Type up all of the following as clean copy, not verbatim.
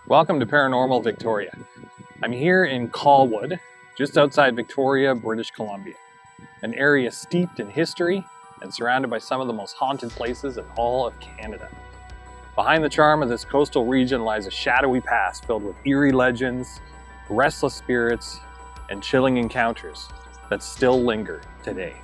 Welcome to Paranormal Victoria. I'm here in Colwood, just outside Victoria, British Columbia, an area steeped in history and surrounded by some of the most haunted places in all of Canada. Behind the charm of this coastal region lies a shadowy past filled with eerie legends, restless spirits, and chilling encounters that still linger today.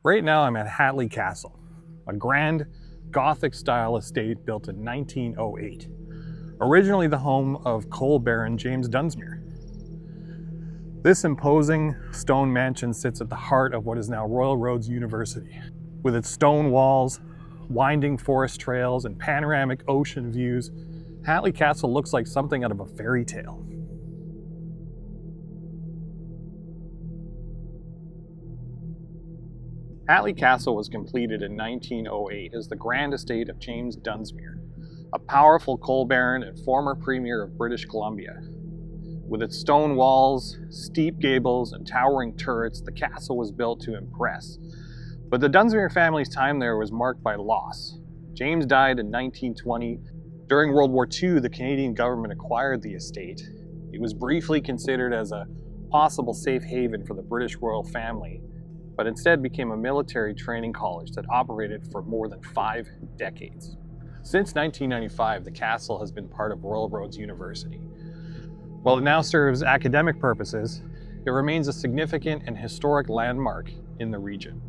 Right now I'm at Hatley Castle, a grand Gothic-style estate built in 1908, originally the home of coal baron James Dunsmuir. This imposing stone mansion sits at the heart of what is now Royal Roads University. With its stone walls, winding forest trails, and panoramic ocean views, Hatley Castle looks like something out of a fairy tale. Hatley Castle was completed in 1908 as the grand estate of James Dunsmuir, a powerful coal baron and former premier of British Columbia. With its stone walls, steep gables, and towering turrets, the castle was built to impress. But the Dunsmuir family's time there was marked by loss. James died in 1920. During World War II, the Canadian government acquired the estate. It was briefly considered as a possible safe haven for the British royal family, but instead became a military training college that operated for more than 5 decades. Since 1995, the castle has been part of Royal Roads University. While it now serves academic purposes, it remains a significant and historic landmark in the region.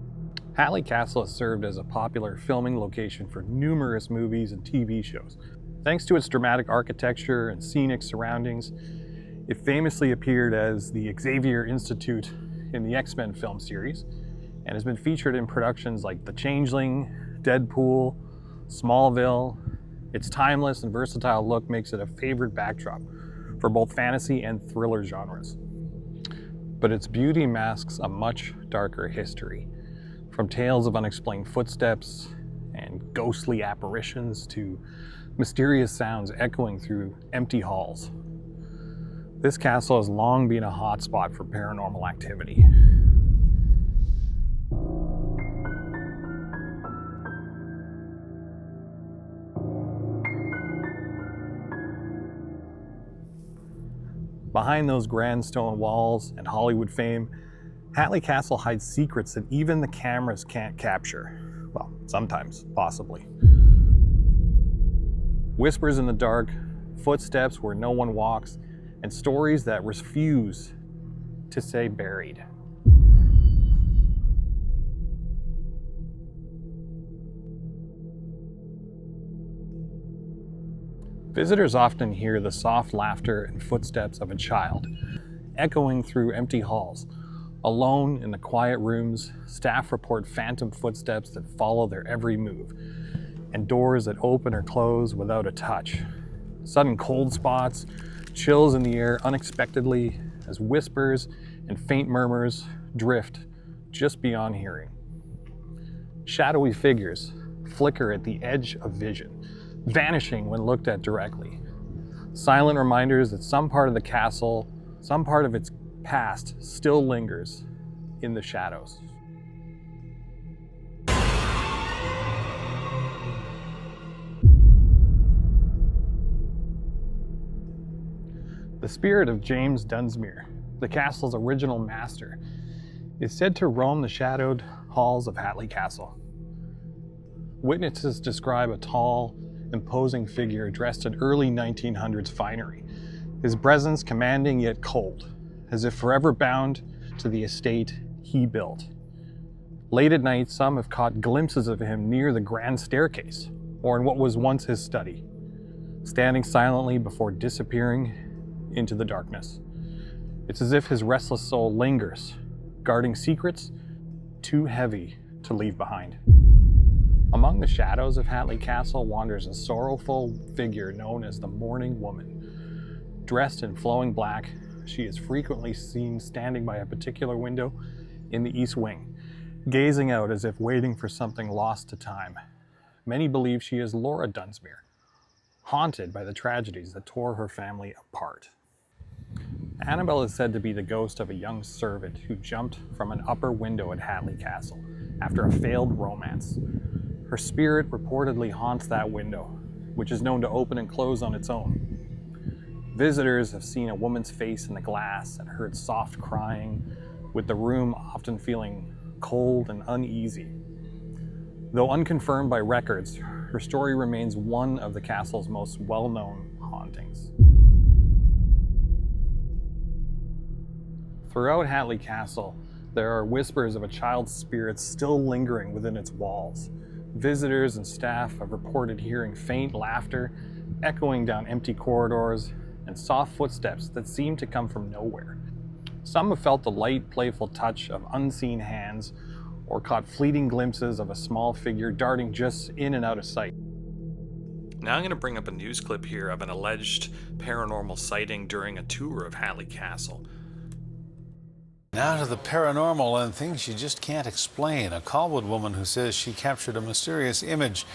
Hatley Castle has served as a popular filming location for numerous movies and TV shows. Thanks to its dramatic architecture and scenic surroundings, it famously appeared as the Xavier Institute in the X-Men film series, and has been featured in productions like The Changeling, Deadpool, Smallville. Its timeless and versatile look makes it a favorite backdrop for both fantasy and thriller genres. But its beauty masks a much darker history, from tales of unexplained footsteps and ghostly apparitions to mysterious sounds echoing through empty halls. This castle has long been a hotspot for paranormal activity. Behind those grand stone walls and Hollywood fame, Hatley Castle hides secrets that even the cameras can't capture. Well, sometimes, possibly. Whispers in the dark, footsteps where no one walks, and stories that refuse to say buried. Visitors often hear the soft laughter and footsteps of a child, echoing through empty halls. Alone in the quiet rooms, staff report phantom footsteps that follow their every move, and doors that open or close without a touch. Sudden cold spots, chills in the air unexpectedly as whispers and faint murmurs drift just beyond hearing. Shadowy figures flicker at the edge of vision, vanishing when looked at directly. Silent reminders that some part of the castle, some part of its past still lingers in the shadows. The spirit of James Dunsmuir, the castle's original master, is said to roam the shadowed halls of Hatley Castle. Witnesses describe a tall, imposing figure dressed in early 1900s finery, his presence commanding yet cold, as if forever bound to the estate he built. Late at night, some have caught glimpses of him near the grand staircase, or in what was once his study, standing silently before disappearing into the darkness. It's as if his restless soul lingers, guarding secrets too heavy to leave behind. Among the shadows of Hatley Castle wanders a sorrowful figure known as the Mourning Woman. Dressed in flowing black, she is frequently seen standing by a particular window in the east wing, gazing out as if waiting for something lost to time. Many believe she is Laura Dunsmuir, haunted by the tragedies that tore her family apart. Annabelle is said to be the ghost of a young servant who jumped from an upper window at Hatley Castle after a failed romance. Her spirit reportedly haunts that window, which is known to open and close on its own. Visitors have seen a woman's face in the glass and heard soft crying, with the room often feeling cold and uneasy. Though unconfirmed by records, her story remains one of the castle's most well-known hauntings. Throughout Hatley Castle, there are whispers of a child's spirit still lingering within its walls. Visitors and staff have reported hearing faint laughter echoing down empty corridors and soft footsteps that seem to come from nowhere. Some have felt the light, playful touch of unseen hands or caught fleeting glimpses of a small figure darting just in and out of sight. Now I'm going to bring up a news clip here of an alleged paranormal sighting during a tour of Hatley Castle. Now to the paranormal and things you just can't explain. A Colwood woman who says she captured a mysterious image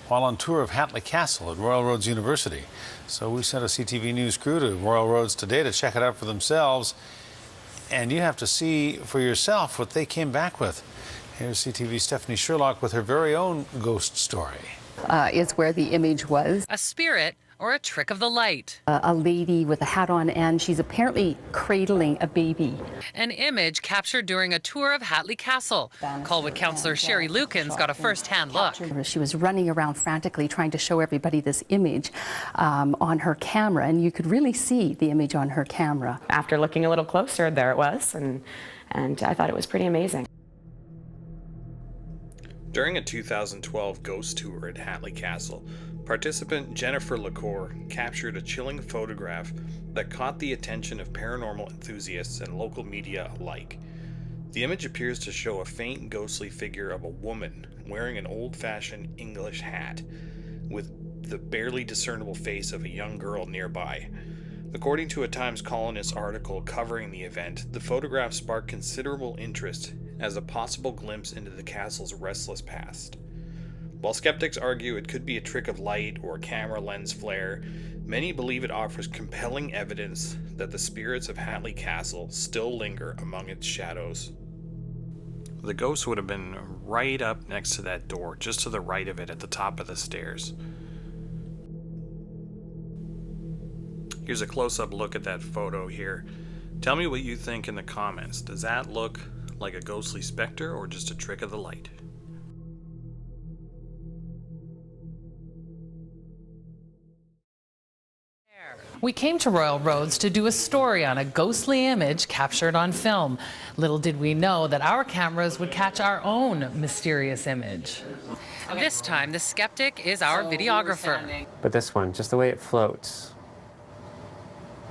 while on tour of Hatley Castle at Royal Roads University. So we sent a CTV News crew to Royal Roads today to check it out for themselves. And you have to see for yourself what they came back with. Here's CTV's Stephanie Sherlock with her very own ghost story. Is where the image was. A spirit or a trick of the light. A lady with a hat on, and she's apparently cradling a baby. An image captured during a tour of Hatley Castle. Colwood councillor Sherry Lukens got a first-hand look. She was running around frantically trying to show everybody this image on her camera, and you could really see the image on her camera. After looking a little closer, there it was, and I thought it was pretty amazing. During a 2012 ghost tour at Hatley Castle, participant Jennifer LaCour captured a chilling photograph that caught the attention of paranormal enthusiasts and local media alike. The image appears to show a faint ghostly figure of a woman wearing an old-fashioned English hat, with the barely discernible face of a young girl nearby. According to a Times Colonist article covering the event, the photograph sparked considerable interest as a possible glimpse into the castle's restless past. While skeptics argue it could be a trick of light or camera lens flare, many believe it offers compelling evidence that the spirits of Hatley Castle still linger among its shadows. The ghost would have been right up next to that door, just to the right of it at the top of the stairs. Here's a close-up look at that photo here. Tell me what you think in the comments. Does that look like a ghostly specter or just a trick of the light? We came to Royal Roads to do a story on a ghostly image captured on film. Little did we know that our cameras would catch our own mysterious image. This time, the skeptic is our videographer. But this one, just the way it floats.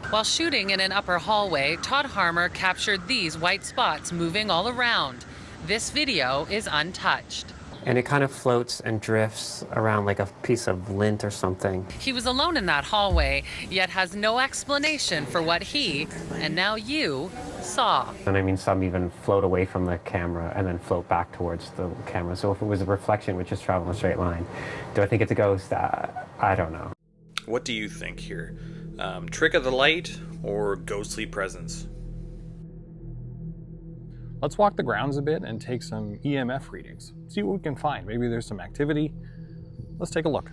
While shooting in an upper hallway, Todd Harmer captured these white spots moving all around. This video is untouched. And it kind of floats and drifts around like a piece of lint or something. He was alone in that hallway, yet has no explanation for what he, and now you, saw. And I mean, some even float away from the camera and then float back towards the camera. So if it was a reflection, it would just travel in a straight line. Do I think it's a ghost? I don't know. What do you think here? Trick of the light or ghostly presence? Let's walk the grounds a bit and take some EMF readings. See what we can find. Maybe there's some activity. Let's take a look.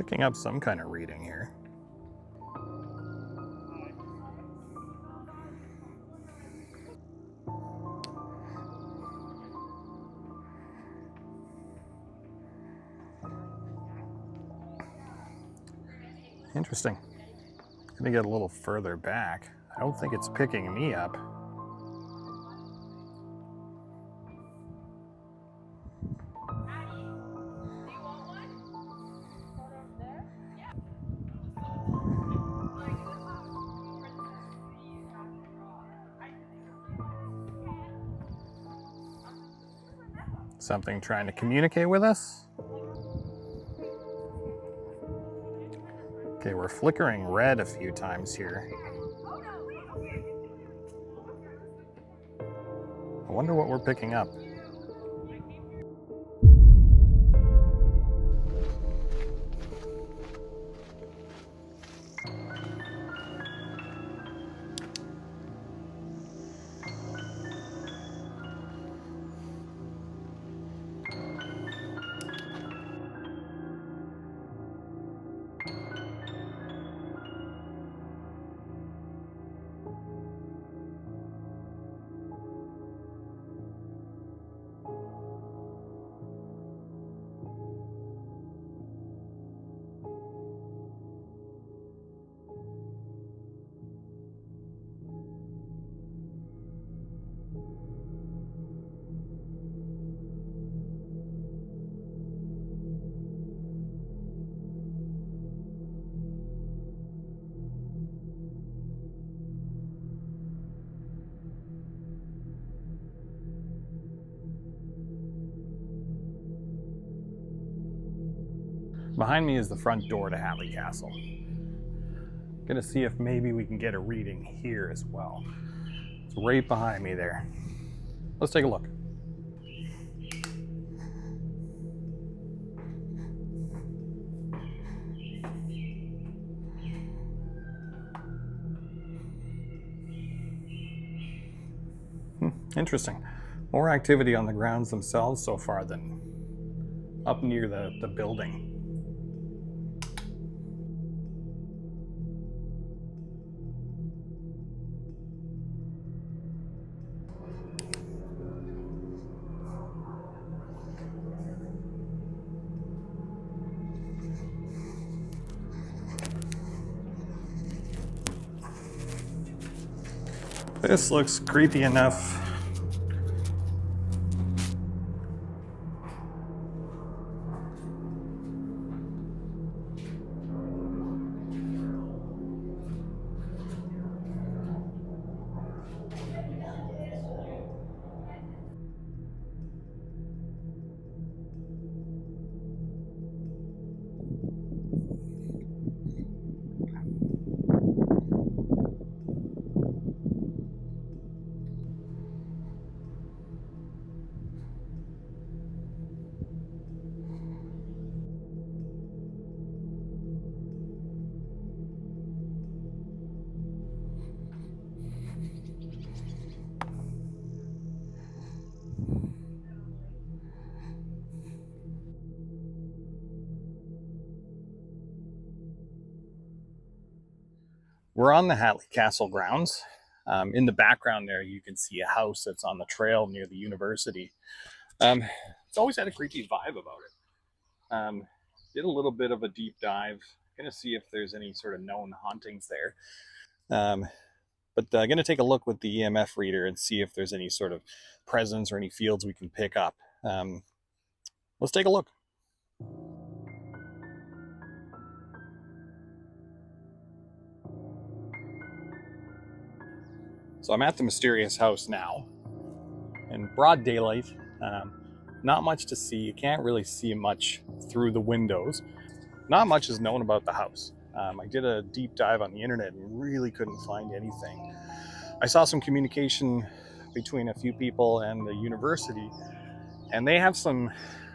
Picking up some kind of reading here. Interesting. I'm gonna get a little further back. I don't think it's picking me up. Something trying to communicate with us? Okay, we're flickering red a few times here. I wonder what we're picking up. Behind me is the front door to Hatley Castle. Gonna see if maybe we can get a reading here as well. It's right behind me there. Let's take a look. Interesting. More activity on the grounds themselves so far than up near the building. This looks creepy enough. We're on the Hatley Castle grounds. In the background there, you can see a house that's on the trail near the university. It's always had a creepy vibe about it. Did a little bit of a deep dive. Gonna see if there's any sort of known hauntings there. But gonna take a look with the EMF reader and see if there's any sort of presence or any fields we can pick up. Let's take a look. So I'm at the mysterious house now, in broad daylight, not much to see. You can't really see much through the windows. Not much is known about the house. I did a deep dive on the internet and really couldn't find anything. I saw some communication between a few people and the university, and they have some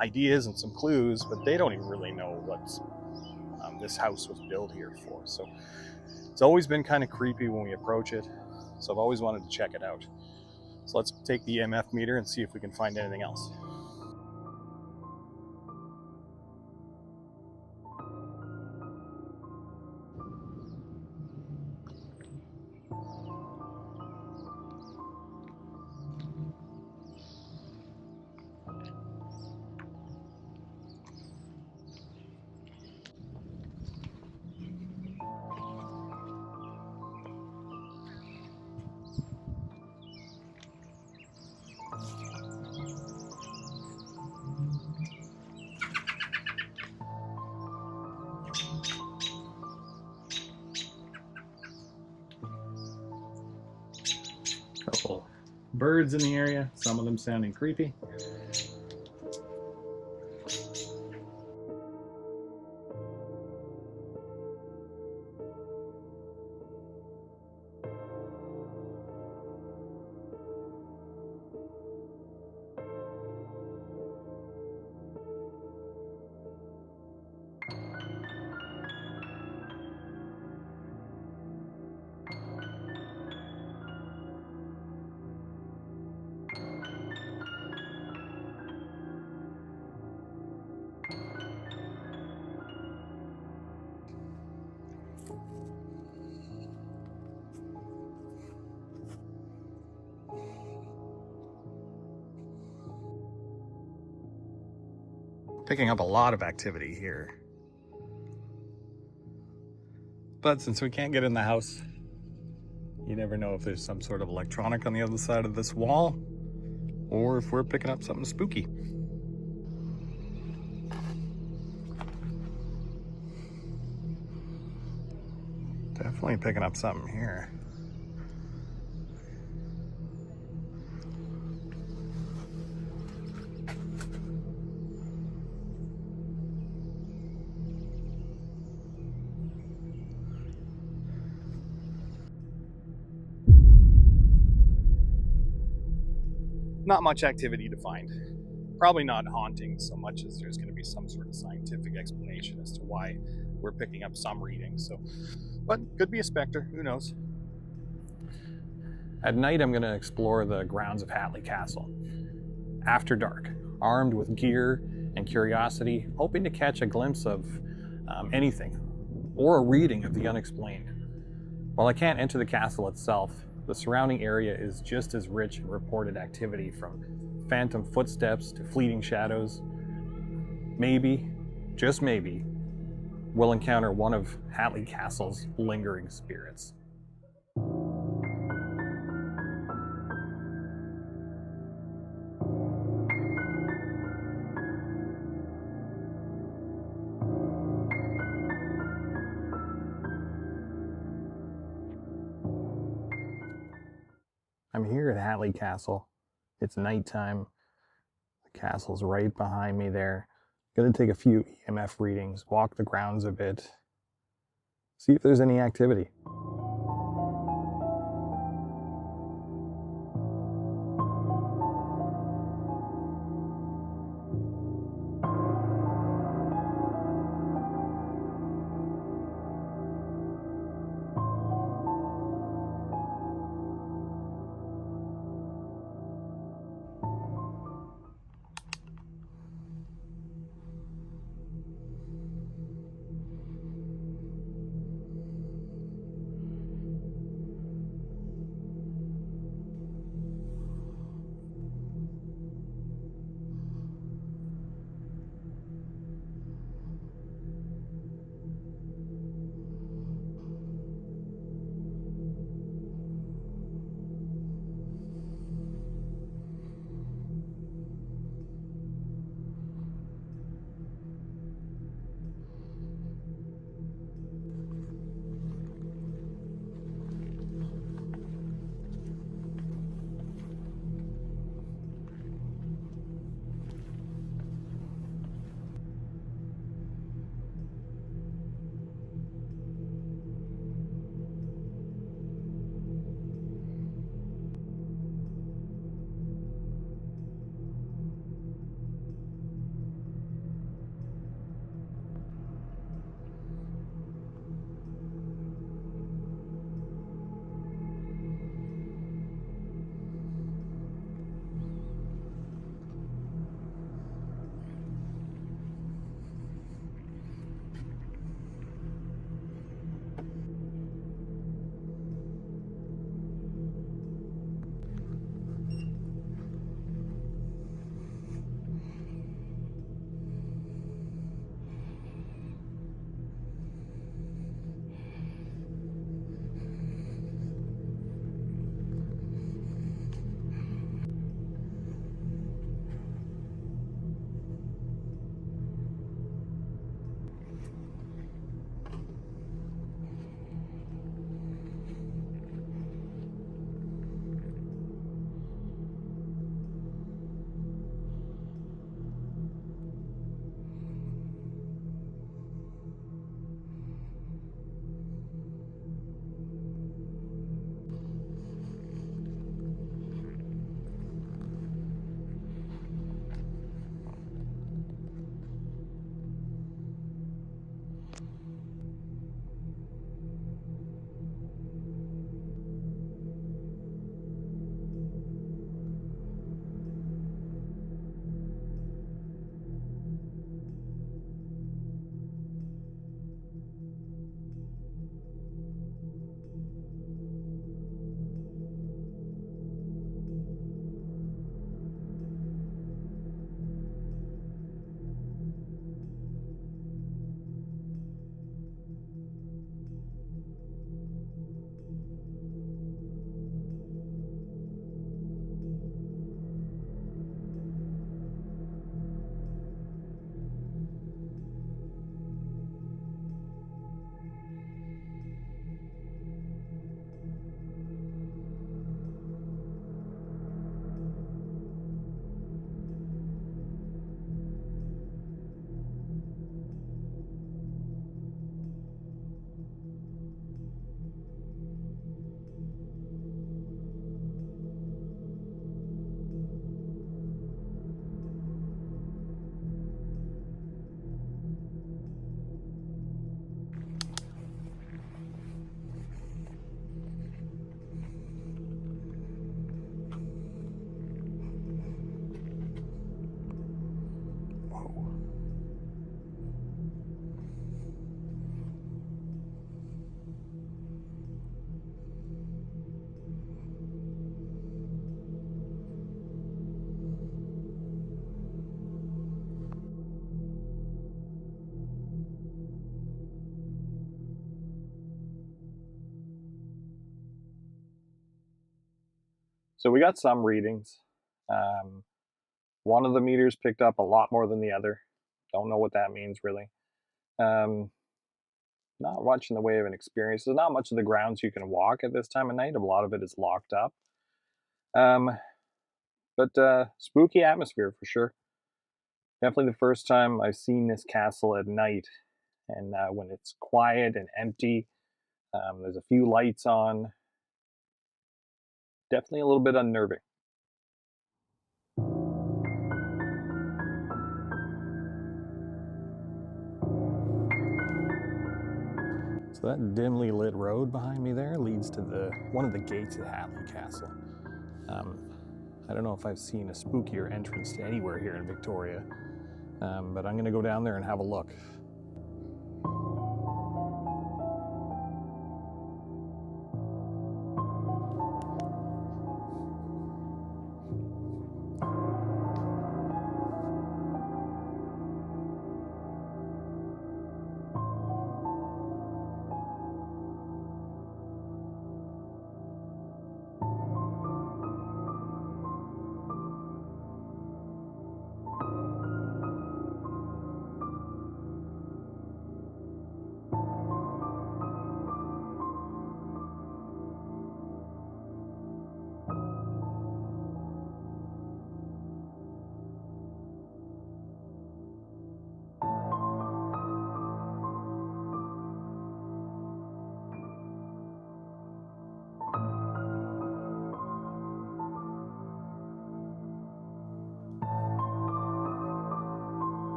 ideas and some clues, but they don't even really know what this house was built here for. So it's always been kind of creepy when we approach it. So I've always wanted to check it out. So let's take the EMF meter and see if we can find anything else. birds in the area, some of them sounding creepy. Picking up a lot of activity here. But since we can't get in the house, you never know if there's some sort of electronic on the other side of this wall, or if we're picking up something spooky. Definitely picking up something here. Not much activity to find. Probably not haunting so much as there's going to be some sort of scientific explanation as to why we're picking up some readings. But could be a specter, who knows? At night, I'm going to explore the grounds of Hatley Castle. After dark, armed with gear and curiosity, hoping to catch a glimpse of anything, or a reading of the unexplained. While I can't enter the castle itself, the surrounding area is just as rich in reported activity, from phantom footsteps to fleeting shadows. Maybe, just maybe, we'll encounter one of Hatley Castle's lingering spirits. I'm here at Hatley Castle. It's nighttime. The castle's right behind me there. Gonna take a few EMF readings, walk the grounds a bit, see if there's any activity. So we got some readings. One of the meters picked up a lot more than the other. Don't know what that means really. Not much in the way of an experience. There's not much of the grounds you can walk at this time of night. A lot of it is locked up. But spooky atmosphere for sure. Definitely the first time I've seen this castle at night, and when it's quiet and empty, there's a few lights on. Definitely a little bit unnerving. So that dimly lit road behind me there leads to one of the gates at Hatley Castle. I don't know if I've seen a spookier entrance to anywhere here in Victoria, but I'm going to go down there and have a look.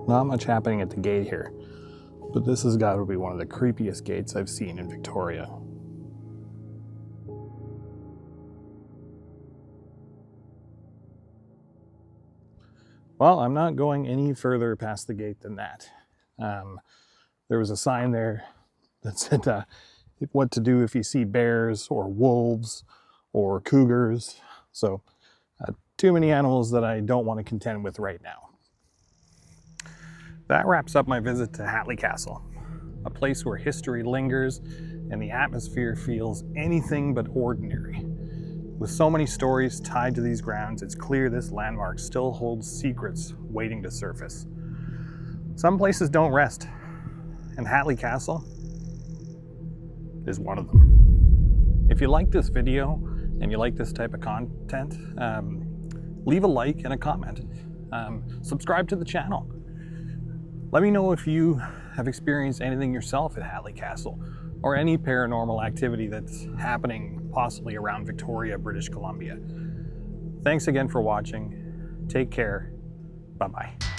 Not much happening at the gate here, but this has got to be one of the creepiest gates I've seen in Victoria. Well, I'm not going any further past the gate than that. There was a sign there that said what to do if you see bears or wolves or cougars. So too many animals that I don't want to contend with right now. That wraps up my visit to Hatley Castle, a place where history lingers and the atmosphere feels anything but ordinary. With so many stories tied to these grounds, it's clear this landmark still holds secrets waiting to surface. Some places don't rest, and Hatley Castle is one of them. If you like this video and you like this type of content, leave a like and a comment. Subscribe to the channel. Let me know if you have experienced anything yourself at Hatley Castle or any paranormal activity that's happening possibly around Victoria, British Columbia. Thanks again for watching. Take care. Bye-bye.